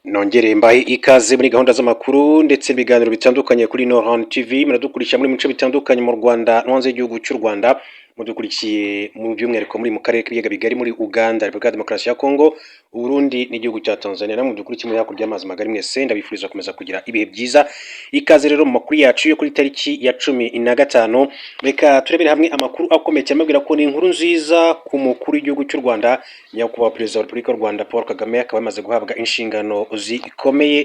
Nongere mbahe ikaze muri gahunda z'amakuru ndetse n'ibiganiro bitandukanye kuri Noran TV. Muradukurikira muri mice bitandukanye mu Rwanda no hanze y'igihugu cy'u Rwanda. Mudukurikiye mu by'umwihariko muri mu karere k'ibiyaga bigari muri Uganda, Repubulika ya Demokarasi ya Kongo, Uburundi n'igihugu cya Tanzania. Namwe mudukurikiye muri hakurya y'amazi magari mwese ndabifuriza kumeza kugira ibihe byiza. Ikaze rero mu makuru yacu yo kuri tariki ya 15. Reka turebere hamwe amakuru akomeye cyane mabwira ko ni inkuru nziza ku mukuru w'igihugu cy'u Rwanda, nyakubahwa Perezida wa Repubulika y'u Rwanda Paul Kagame, akaba yamaze guhabwa inshingano zikomeye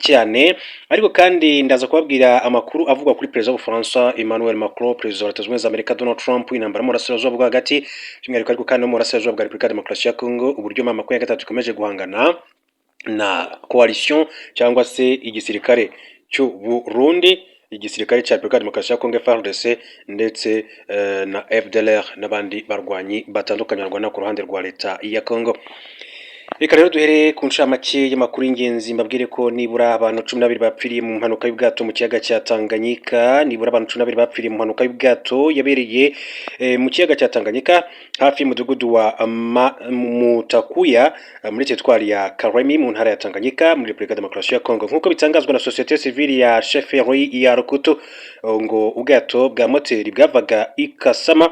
cyane. Ariko kandi ndaza kubabwira amakuru avuga kuri Perezida w'Ubufaransa Emmanuel Macron, Perezida wa Leta Zunze Ubumwe za Amerika Donald Trump, intambara mu burasirazuba bwo hagati, by'umwihariko ariko kandi no mu burasirazuba bwa Repubulika ya Demokarasi ya Kongo, uburyo mama 23 ikomeje guhangana na coalition cyangwa se igisirikare cy'u Burundi, igisirikare cya Repubulika ya Demokarasi ya Kongo FARDC ndetse na FDLR n'abandi barwanyi batandukanye barwana ku ruhande rwa leta ya Kongo. Reka rero duhere ku ncamake y'amakuru y'ingenzi, mbabwire ko nibura abantu 12 bapfiriye mu mpanuka y'ubwato mu kiyaga cya Tanganyika. Nibura abantu 12 bapfiriye mu mpanuka y'ubwato yabereye mu kiyaga cya Tanganyika hafi y'umudugudu wa Mutakuya muri teritwari ya Karemi mu ntara ya Tanganyika muri Repubulika ya Demokarasi ya Kongo, nk'uko bitangazwa na societe civile ya Chefferie ya Rukutu. Ngo ubwato bwa moteri bwavaga Ikasama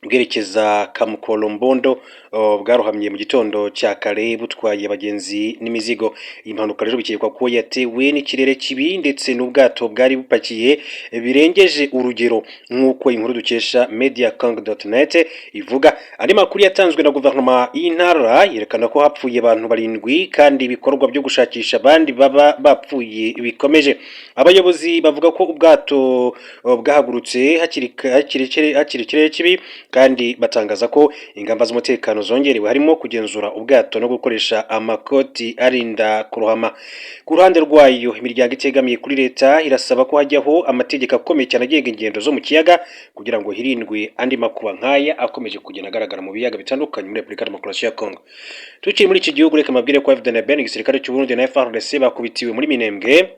bwerekeza Kamukolombondo bwarohamye mu gitondo cya kare butwaye abagenzi n'imizigo. Iyi mpanuka rero bikekwa ko yatewe n'ikirere kibi ndetse n'ubwato bwari bupakiye birengeje urugero, nk'uko inkuru dukesha mediacong.net ivuga. Andi makuru yatanzwe na guverinoma y'intara yerekana ko hapfuye abantu 7 kandi ibikorwa byo gushakisha abandi baba bapfuye bikomeje. Abayobozi bavuga ko ubwato bwahagurutse hakiri ikirere kibi, kandi batangaza ko ingamba z'umutekano zongerewe, harimo kugenzura ubwato no gukoresha amakoti arinda kurohama. Ku ruhande rwayo, imiryango itegamiye kuri leta irasaba ko hajyaho amategeko akomeye cyane agenga ingendo zo mu kiyaga kugira ngo hirindwe andi makuba nk'aya akomeje kugenda agaragara mu biyaga bitandukanye muri Repubulika ya Demokarasi ya Kongo. Tukiri muri iki gihugu, reka mabwire ko FDLR igisirikare cy'u Burundi na FARDC bakubitiwe muri Minembwe.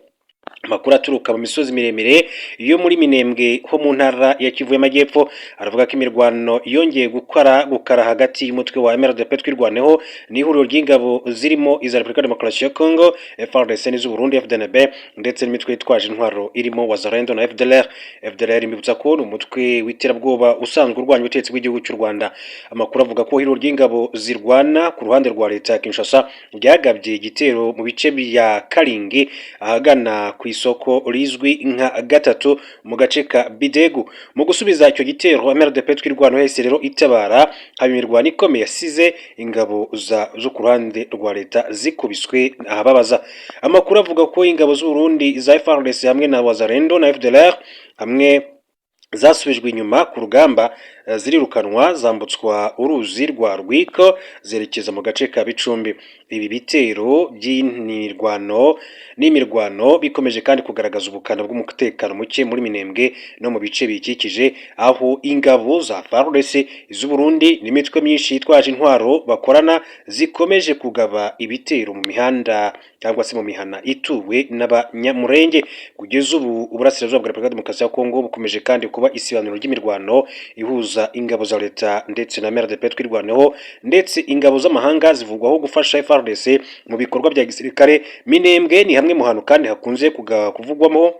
Amakuru aturuka mu misozi miremire yo muri Minembwe ho mu ntara ya Kivu y'Amajyepfo aravuga ko imirwano yongeye gukara hagati y'umutwe wa MRDP twirwaneho n'ihuriro ry'ingabo zirimo iza Repubulika ya Demokarasi ya Kongo, FARDC n'iz'u Burundi FDNB, ndetse n'imitwe yitwaje intwaro irimo Wazalendo na FDLR. FDLR imibutsa ko ni umutwe w'iterabwoba usanzwe urwanya ubutegetsi bw'igihugu cy'u Rwanda. Amakuru avuga ko ihuriro ry'ingabo zirwana ku ruhande rwa leta ya Kinshasa ryagabye igitero mu bice bya Karingi ahagana ku isoko rizwi nka Gatatu mu gace ka Bidegu. Mu gusubiza icyo gitero, MRDP twirwano yahise rero itabara, haba imirwano ikomeye yasize ingabo zo ku ruhande rwa leta zikubiswe ahababaza. Amakuru avuga ko ingabo z'u Burundi za FARDC hamwe na Wazalendo na FDLR hamwe zasubijwe inyuma ku rugamba, zirirukanwa zambutswa uruzi rwa Rwiko zerekeza mu gace ka Bicumbi. Ibi bitero n'imirwano bikomeje kandi kugaragaza ubukana bw'umutekano muke muri Minembwe no mu bice bikikije, aho ingabo za FARDC z'u Burundi n'imitwe myinshi yitwaje intwaro bakorana zikomeje kugaba ibitero mu mihanda cyangwa se mu mihana ituwe n'abanyamurenge. Kugeza ubu uburasirazuba bwa Repubulika ya Demokarasi ya Kongo bukomeje kandi kuba isibaniro ry'imirwano ihuza ingabo za leta ndetse na MRDP twirwaneho, ndetse ingabo z'amahanga zivugwaho gufasha FARDC mu bikorwa bya gisirikare. Minembwe ni hamwe mu hantu kandi hakunze kuvugwamo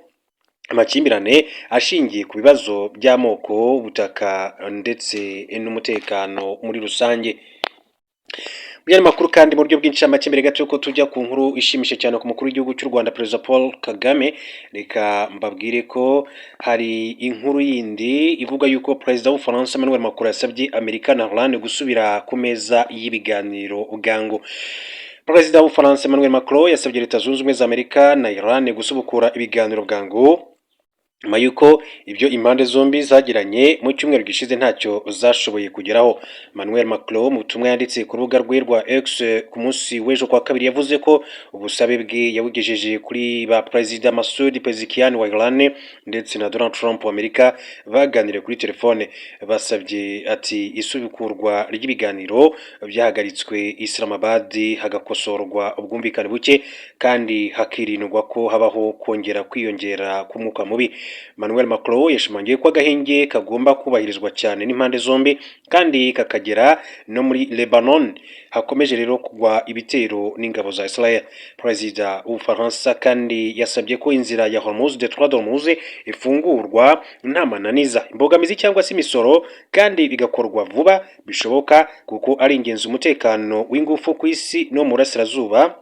amakimbirane ashingiye ku bibazo by'amoko, ubutaka ndetse n'umutekano muri rusange. Byari makuru kandi mu buryo bw'incamake, mbere gato ko tujya ku nkuru ishimishe cyane ku mukuru w'igihugu cy'u Rwanda Perezida Paul Kagame, reka mbabwire ko hari inkuru yindi ivuga yuko Perezida w'Ubufaransa Emmanuel Macron yasabye Amerika na Hollande gusubira ku meza y'ibiganiro bwangu. Perezida w'Ubufaransa Emmanuel Macron yasabye Leta Zunze Ubumwe za Amerika na Iran gusubukura ibiganiro bwangu nyuma yuko ibyo impande zombi zagiranye mu cyumweru gishize ntacyo zashoboye kugeraho. Emmanuel Macron mu butumwa yanditse ku rubuga rwe rwa X ku munsi w'ejo kwa kabiri yavuze ko ubusabe bwe yabugejeje kuri ba Perezida Masoud Pezeshkian wa Iran ndetse na Donald Trump wa Amerika baganiriye kuri telefone. Basabye ati isubukurwa ry'ibiganiro byahagaritswe Islamabad, hagakosorwa ubwumvikane buke kandi hakirindwa ko habaho kongera kwiyongera k'umwuka mubi. Emmanuel Macron yashimangiye ko agahenge kagomba kubahirizwa cyane n'impande zombi kandi kakagera no muri Lebanon. Hakomeje rero kugwa ibitero n'ingabo za Israel. Perezida w'Ubufaransa kandi yasabye ko inzira ya Hormuz de Trois d'Hormuz ifungurwa nta mananiza, imbogamizi cyangwa se imisoro, kandi bigakorwa vuba bishoboka kuko ari ingenzi umutekano w'ingufu ku isi no mu burasirazuba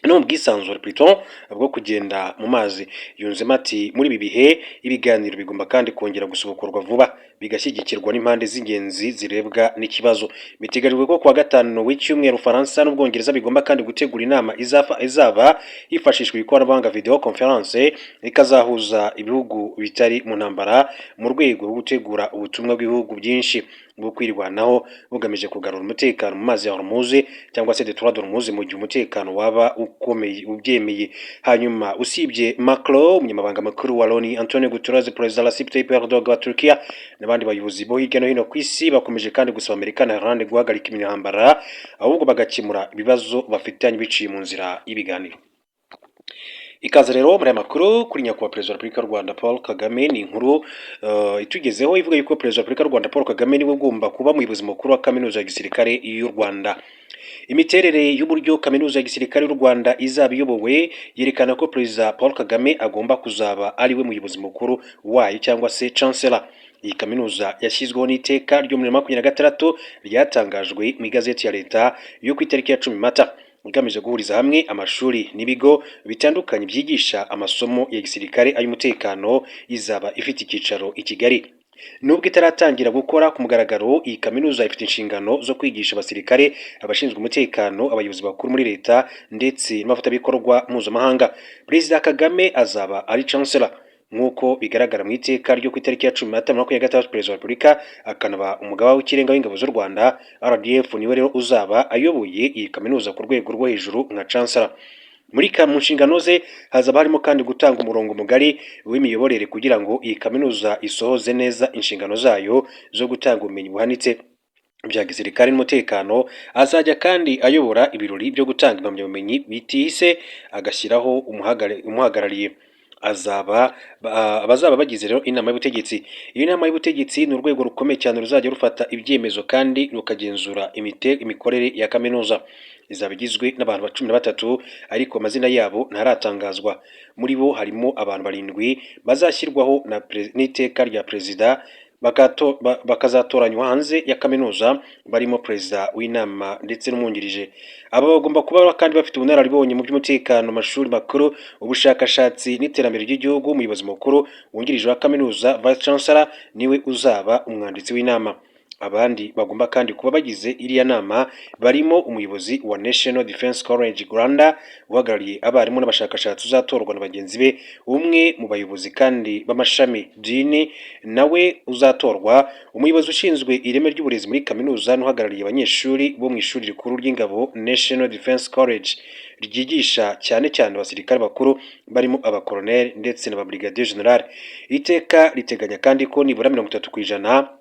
no mu bwisanzure Pluton bwo kugenda mu mazi. Yunzemo ati muri ibi bihe ibiganiro bigomba kandi kongera gusubukurwa vuba bigashyigikirwa n'impande z'ingenzi zirebwa n'ikibazo. Biteganyijwe ko kuwa gatanu w'icyumweru Ufaransa n'Ubwongereza bigomba kandi gutegura inama izaba hifashishwa ikoranabuhanga video conference ikazahuza ibihugu bitari mu ntambara mu rwego rwo gutegura ubutumwa bw'ibihugu byinshi bwo kwirwanaho bugamije kugarura umutekano mu mazi ya Hormuz cyangwa se de Trois d'Hormuz mu gihe umutekano waba ukomeye ubyemeye. Hanyuma usibye Macron, umunyamabanga makuru wa Loni Antonio Guterres, Perezida Recep Tayyip Erdogan wa Turkiya n'abandi bayobozi bo hirya no hino ku isi bakomeje kandi gusaba Amerika na Iran guhagarika intambara ahubwo bagakemura ibibazo bafitanye biciye mu nzira y'ibiganiro. Ikaze rero muri aya makuru kuri nyakubahwa Perezida wa Repubulika y'u Rwanda Paul Kagame. Ni inkuru itugezeho ivuga yuko Perezida wa Repubulika y'u Rwanda Paul Kagame niwe ugomba kuba umuyobozi mukuru wa kaminuza ya gisirikare y'u Rwanda. Imiterere y'uburyo kaminuza ya gisirikare y'u Rwanda izaba iyobowe yerekana ko Perezida Paul Kagame agomba kuzaba ari we muyobozi mukuru wayo cyangwa se Chancellor. Iyi kaminuza yashyizweho n'iteka ryo muri 2026 ryatangajwe mu igazeti ya leta yo ku itariki ya 10 Mata, igamije guhuriza hamwe amashuri n'ibigo bitandukanye byigisha amasomo ya gisirikare ay'umutekano. Izaba ifite icyicaro i Kigali. Nubwo itaratangira gukora ku mugaragaro, iyi kaminuza ifite inshingano zo kwigisha abasirikare, abashinzwe umutekano, abayobozi bakuru muri leta ndetse n'abafatanyabikorwa mpuzamahanga. Perezida Kagame azaba ari Chancellor nk'uko bigaragara mu iteka ryo ku itariki ya 10 Mata 2023. Perezida wa Repubulika akanaba umugaba w'ikirenga w'ingabo z'u Rwanda RDF niwe rero uzaba ayoboye iyi kaminuza ku rwego rwo hejuru nka Chancellor. Muri mu nshingano ze hazaba harimo kandi gutanga umurongo mugari w'imiyoborere kugira ngo iyi kaminuza isohoze neza inshingano zayo zo gutanga ubumenyi buhanitse bya gisirikare n'umutekano. Azajya kandi ayobora ibirori byo gutanga impamyabumenyi bitihise, agashyiraho umuhagarariye. Abazaba bagize rero inama y'ubutegetsi. Iyi nama y'ubutegetsi ni urwego rukomeye cyane ruzajya rufata ibyemezo kandi rukagenzura imikorere ya kaminuza. Izaba igizwe n'abantu 13 ariko amazina yabo ntaratangazwa. Muri bo harimo abantu 7 bazashyirwaho n'iteka rya perezida bakazatoranywa hanze ya kaminuza, barimo perezida w'inama ndetse n'umwungirije. Aba bagomba kuba kandi bafite ubunararibonye mu by'umutekano, amashuri makuru, ubushakashatsi n'iterambere ry'igihugu. Umuyobozi mukuru wungirije wa kaminuza Vice Chancellor niwe uzaba umwanditsi w'inama. Abandi bagomba kandi kuba bagize iriya nama barimo umuyobozi wa National Defense College Rwanda uhagarariye abarimu n'abashakashatsi uzatorwa na bagenzi be. Umwe mu bayobozi kandi b'amashami dini nawe uzatorwa. Umuyobozi ushinzwe ireme ry'uburezi muri kaminuza n'uhagarariye abanyeshuri bo mu ishuri rikuru ry'ingabo National Defense College ryigisha cyane cyane abasirikare bakuru barimo abakoloneli ndetse na Brigadier General. Iteka riteganya kandi ko nibura 30%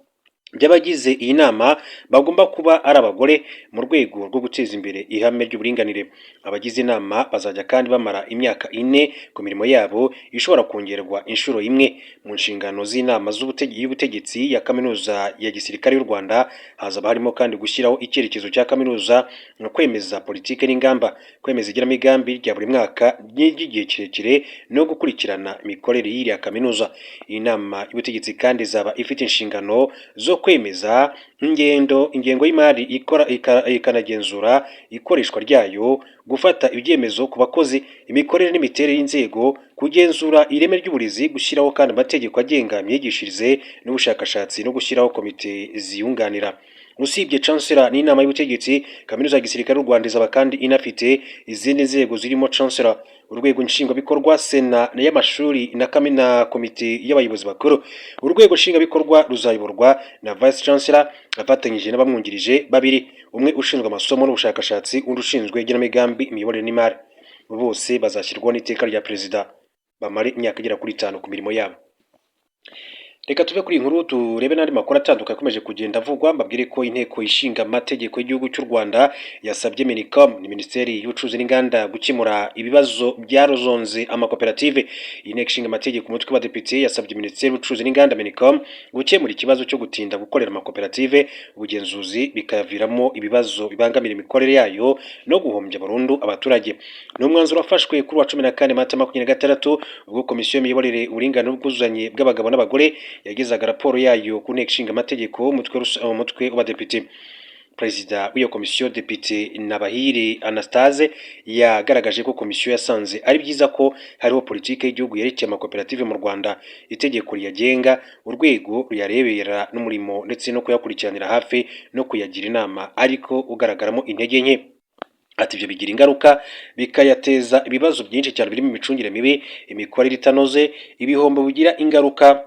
by'abagize iyi nama bagomba kuba ari abagore mu rwego rwo guteza imbere ihame ry'uburinganire. Abagize inama bazajya kandi bamara imyaka 4 ku mirimo yabo, ishobora kongerwa inshuro imwe. Mu nshingano z'inama y'ubutegetsi ya kaminuza ya gisirikare y'u Rwanda hazaba harimo kandi gushyiraho icyerekezo cya kaminuza no kwemeza politike n'ingamba, kwemeza igenamigambi rya buri mwaka ry'igihe kirekire no gukurikirana imikorere y'iriya kaminuza. Iyi nama y'ubutegetsi kandi izaba ifite inshingano zo kwemeza ingengo y'imari ikanagenzura ikoreshwa ryayo, gufata ibyemezo ku bakozi, imikorere n'imiterere y'inzego, kugenzura ireme ry'uburezi, gushyiraho kandi amategeko agenga imyigishirize n'ubushakashatsi no gushyiraho komite ziyunganira. Usibye Chancellor n'inama y'ubutegetsi, kaminuza ya gisirikare y'u Rwanda izaba kandi inafite izindi nzego zirimo Chancellor, urwego nshingwabikorwa, sena y'amashuri na komite y'abayobozi bakuru. Urwego nshingwabikorwa ruzayoborwa na Vice Chancellor afatanyije n'abamwungirije 2, umwe ushinzwe amasomo n'ubushakashatsi, undi ushinzwe igenamigambi, imiyoborere n'imari. Bose bazashyirwaho n'iteka rya perezida, bamare imyaka igera kuri 5 ku mirimo yabo. Reka tuve kuri iyi nkuru turebe n'andi makuru atandukanye akomeje kugenda avugwa. Mbabwire ko inteko ishinga amategeko y'igihugu cy'u Rwanda yasabye Minicom ni Minisiteri y'Ubucuruzi n'Inganda gukemura ibibazo byarozonze amakoperative. Iyi nteko ishinga amategeko umutwe w'abadepite yasabye Minisiteri y'Ubucuruzi n'Inganda Minicom gukemura ikibazo cyo gutinda gukorera amakoperative, ubugenzuzi bikayaviramo ibibazo bibangamira imikorere yayo no guhombya burundu abaturage. Ni umwanzuro wafashwe kuri wa 14 Mata 2026 ubwo komisiyo y'imiyoborere, uburinganire n'ubwuzuzanye bw'abagabo n'abagore yagezaga raporo yayo ku nteko ishinga amategeko umutwe w'abadepite. Perezida w'iyo komisiyo Depite Nabahire Anastase yagaragaje ko komisiyo yasanze ari byiza ko hariho politiki y'igihugu yerekeye amakoperative mu Rwanda, itegeko riyagenga, urwego ruyarebera n'umurimo ndetse no kuyakurikiranira hafi no kuyagira inama, ariko ugaragaramo intege nke. Ati ibyo bigira ingaruka bikayateza ibibazo byinshi cyane birimo imicungire mibi, imikorere itanoze, ibihombo bigira ingaruka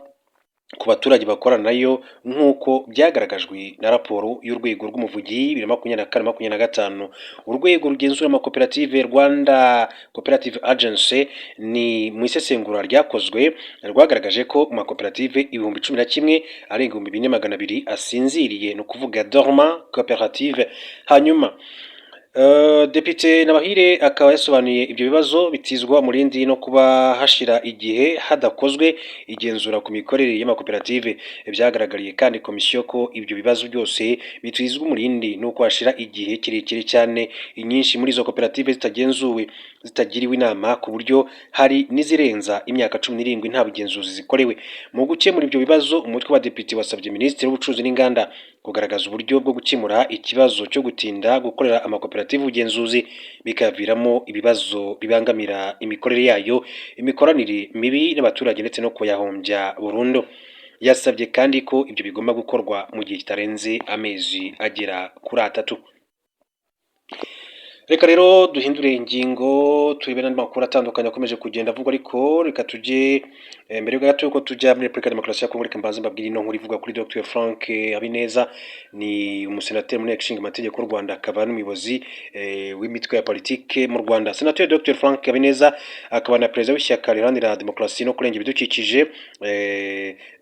ku baturage bakorana nayo nk'uko byagaragajwe na raporo y'urwego rw'umuvunyi 2024-2025. Urwego rugenzura amakoperative Rwanda Cooperative Agency ni mu isesengura ryakozwe rwagaragaje ko amakoperative 11,000 arenga 2,200 asinziriye, ni ukuvuga dormant cooperative. Hanyuma Depite Nabahire akaba yasobanuye ibyo bibazo bitizwa umurindi no kuba hashira igihe hadakozwe igenzura ku mikorere y'amakoperative. Byagaragariye kandi komisiyo ko ibyo bibazo byose bitizwa umurindi nuko hashira igihe kirekire cyane, inyinshi muri izo koperative zitagenzuwe, zitagiriwe inama, ku buryo hari n'izirenza imyaka 17 nta bugenzuzi zikorewe. Mu gukemura ibyo bibazo, umutwe wa depite wasabye Minisitiri w'Ubucuruzi n'Inganda kugaragaza uburyo bwo gukemura ikibazo cyo gutinda gukorera amakoperative ubugenzuzi bikaviramo ibibazo bibangamira imikorere yayo, imikoranire mibi n'abaturage ndetse no kuyahombya burundu. Yasabye kandi ko ibyo bigomba gukorwa mu gihe kitarenze amezi agera kuri 3. Reka rero duhindure ingingo turebe n'andi makuru atandukanye akomeje kugenda avugwa, ariko reka tujye mbere gato yuko tujya muri Repubulika Demokarasi ya Kongo, reka mbanze mbabwire ino nkuru ivuga kuri Dr Frank Habineza. Ni umusenateri mu nteko ishinga amategeko y'u Rwanda, akaba n'umuyobozi w'imitwe ya politike mu Rwanda. Senateri Dr Frank Habineza akaba na perezida w'ishyaka riharanira demokarasi no kurengera ibidukikije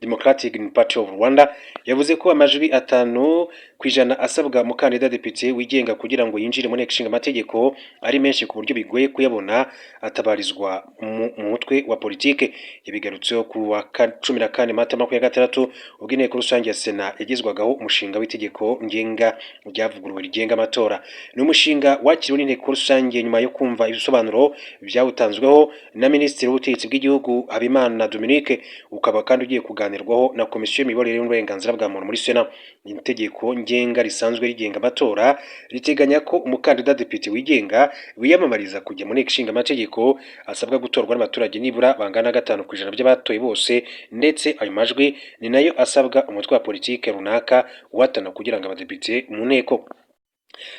Democratic Party of Rwanda yavuze ko amajwi 5% asabwa umukandida depite wigenga kugira ngo yinjire mu nteko ishinga amategeko ari menshi ku buryo bigoye kuyabona atabarizwa mu mutwe wa politike. Yabigarutseho ku wa 14 Mata 2026 ubwo inteko rusange ya Sena yagezwagaho umushinga w'itegeko ngenga ryavuguruwe rigenga amatora. Ni umushinga wakiriwe n'inteko rusange nyuma yo kumva ibisobanuro byawutanzweho na Minisitiri w'Ubutegetsi bw'Igihugu Habimana Dominique, ukaba kandi ugiye kuganirwaho na komisiyo y'imiyoborere n'uburenganzira bwa muntu muri Sena. Itegeko ngenga risanzwe rigenga amatora riteganya ko umukandida depite wigenga wiyamamariza kujya mu nteko ishinga amategeko asabwa gutorwa n'abaturage nibura bangana 5% by'abatoye bose, ndetse ayo majwi ni nayo asabwa umutwe wa politike runaka watana kugira ngo abadepite mu nteko.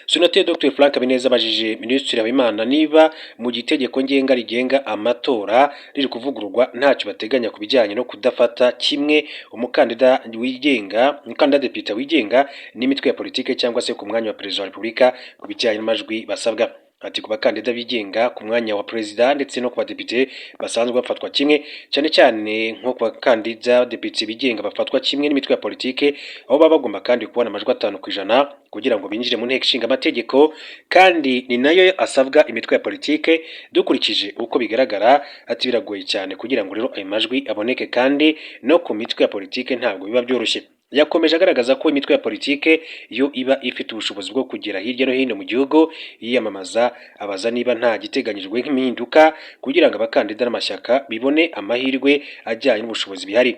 Senateri Dr Frank Habineza abajije Minisitiri Habimana niba mu gitegeko ngenga rigenga amatora riri kuvugururwa ntacyo bateganya ku bijyanye no kudafata kimwe umukandida depite wigenga n'imitwe ya politike cyangwa se ku mwanya wa perezida wa Repubulika ku bijyanye n'amajwi basabwa. Ati ku bakandida bigenga ku mwanya wa perezida ndetse no ku badepite basanzwe bafatwa kimwe, cyane cyane nko ku bakandida depite bigenga bafatwa kimwe n'imitwe ya politike, aho baba bagomba kandi kubona amajwi 5% kugira ngo binjire mu nteko ishinga amategeko, kandi ni nayo asabwa imitwe ya politike. Dukurikije uko bigaragara, ati biragoye cyane kugira ngo rero ayo majwi aboneke, kandi no ku mitwe ya politike ntabwo biba byoroshye. Yakomeje agaragaza ko imitwe ya politike yo iba ifite ubushobozi bwo kugera hirya no hino mu gihugu yiyamamaza, abaza niba nta giteganyijwe nk'impinduka kugira ngo abakandida n'amashyaka bibone amahirwe ajyanye n'ubushobozi bihari.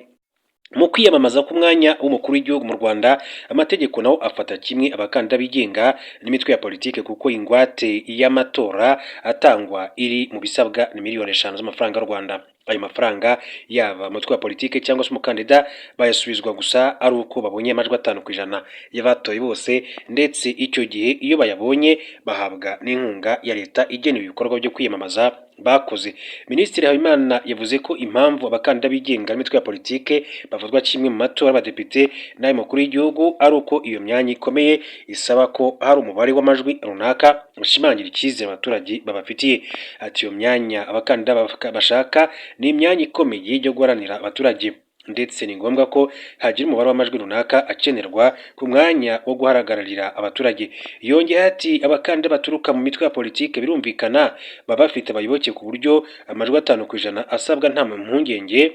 Mu kwiyamamaza ku mwanya w'umukuru w'igihugu mu Rwanda, amategeko nawo afata kimwe abakandida bigenga n'imitwe ya politike, kuko ingwate y'amatora atangwa iri mu bisabwa ni miliyoni 5 z'amafaranga y'u Rwanda. Ayo mafaranga yaba umutwe wa politike cyangwa se umukandida bayasubizwa gusa ari uko babonye amajwi 5% y'abatoye bose, ndetse icyo gihe iyo bayabonye bahabwa n'inkunga ya leta igenewe ibikorwa byo kwiyamamaza bakoze. Minisitiri Habimana yavuze ko impamvu abakandida bigenga n'imitwe ya politike bafatwa kimwe mu matora y'abadepite n'ayo makuru y'igihugu ari uko iyo myanya ikomeye isaba ko hari umubare w'amajwi runaka ushimangira icyizere abaturage babafitiye. Ati iyo myanya abakandida bashaka ni imyanya ikomeye yo guharanira abaturage. ndetse ni ngombwa ko hagira umubare w'amajwi runaka akenerwa ku mwanya wo guharagararira abaturage. Yongeyeho ati abakandida baturuka mu mitwe ya politiki birumvikana baba bafite abayoboke ku buryo amajwi 5% asabwa nta mpungenge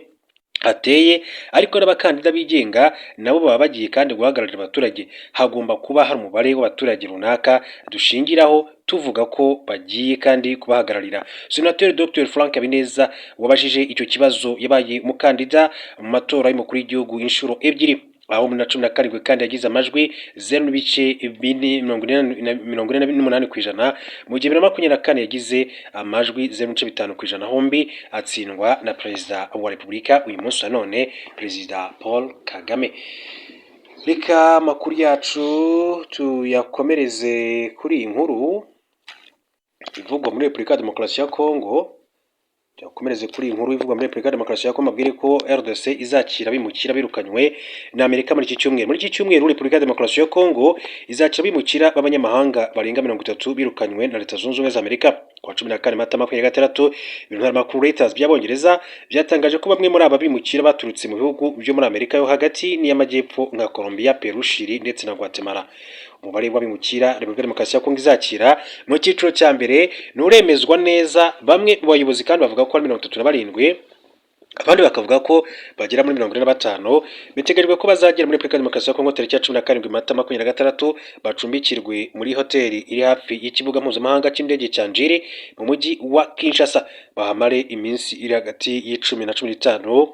ateye, ariko n'abakandida bigenga nabo baba bagiye kandi guhagararira abaturage. Hagomba kuba hari umubare w'abaturage runaka dushingiraho tuvuga ko bagiye kandi kubahagararira. Senateri Dr Frank Habineza wabajije icyo kibazo yabaye umukandida mu matora y'umukuru w'igihugu inshuro ebyiri, aho muri 2017 kandi yagize amajwi 0.48%, mu gihe 2024 yagize amajwi 0.5%, hombi atsindwa na perezida wa repubulika uyu munsi wa none, perezida Paul Kagame. Reka amakuru yacu tuyakomereze kuri iyi nkuru ivugwa muri Repubulika ya Demokarasi ya Kongo. Tuyakomereze kuri iyi nkuru ivugwa muri Repubulika ya Demokarasi ya Kongo, mabwire ko RDC izakira bimukira birukanywe na Amerika muri iki cyumweru. Muri iki cyumweru Repubulika ya Demokarasi ya Kongo izakira bimukira b'abanyamahanga barenga 30 birukanywe na Leta Zunze Ubumwe za Amerika. Kwa 14 Mata 2026 ibintu makuru Reuters by'Abongereza byatangaje ko bamwe muri aba bimukira baturutse mu bihugu byo muri Amerika yo hagati n'iy'amajyepfo nka Colombia, Peru, Chile ndetse na Guatemala. Umubare w'abimukira Repubulika ya Demokarasi ya Kongo izakira mu cyiciro cya mbere nuremezwa neza, bamwe mu bayobozi kandi bavuga ko ari 37, abandi bakavuga ko bagera muri 45. Biteganyijwe ko bazagera muri Repubulika ya Demokarasi ya Kongo tariki ya 17 Mata 2026 bacumbikirwe muri hoteli iri hafi y'ikibuga mpuzamahanga cy'indege cya Njiri mu mujyi wa Kinshasa, bahamare iminsi iri hagati y'10 na 15,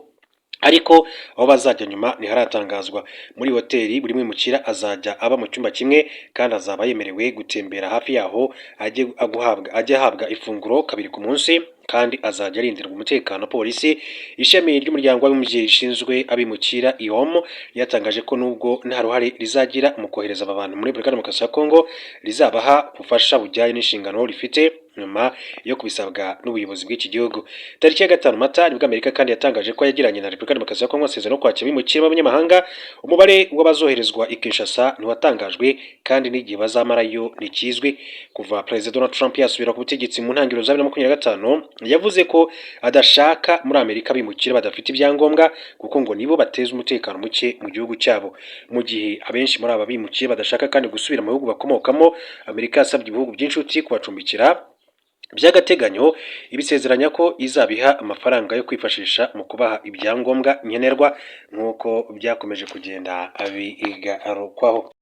ariko aho bazajya nyuma ntiharatangazwa. Muri hoteli buri mwimukira azajya aba mu cyumba kimwe kandi azaba yemerewe gutembera hafi yaho, ajye ahabwa ifunguro 2 ku munsi, kandi azajya arindirwa umutekano. Polisi ishami ry'umuryango w'abimukira rishinzwe abimukira IOM yatangaje ko nubwo nta ruhare rizagira mu kohereza aba bantu muri Repubulika ya Demokarasi ya Kongo, rizabaha ubufasha bujyanye n'inshingano rifite nyuma yo kubisabwa n'ubuyobozi bw'iki gihugu. Tariki ya 5 Mata nibwo Amerika kandi yatangaje ko yagiranye na Repubulika ya Demokarasi ya Kongo amasezerano yo kwakira abimukira b'abanyamahanga. Umubare w'abazoherezwa i Kinshasa ntiwatangajwe kandi n'igihe bazamarayo ntikizwi. Kuva Perezida Donald Trump yasubira ku butegetsi mu ntangiriro za 2025 yavuze ko adashaka muri Amerika bimukira badafite ibyangombwa kuko ngo nibo bateza umutekano muke mu gihugu cyabo. Mu gihe abenshi muri aba bimukira badashaka kandi gusubira mu bihugu bakomokamo, Amerika yasabye ibihugu by'inshuti kubacumbikira by'agateganyo, ibisezeranya ko izabiha amafaranga yo kwifashisha mu kubaha ibyangombwa nkenerwa nk'uko byakomeje kugenda abigarukwaho.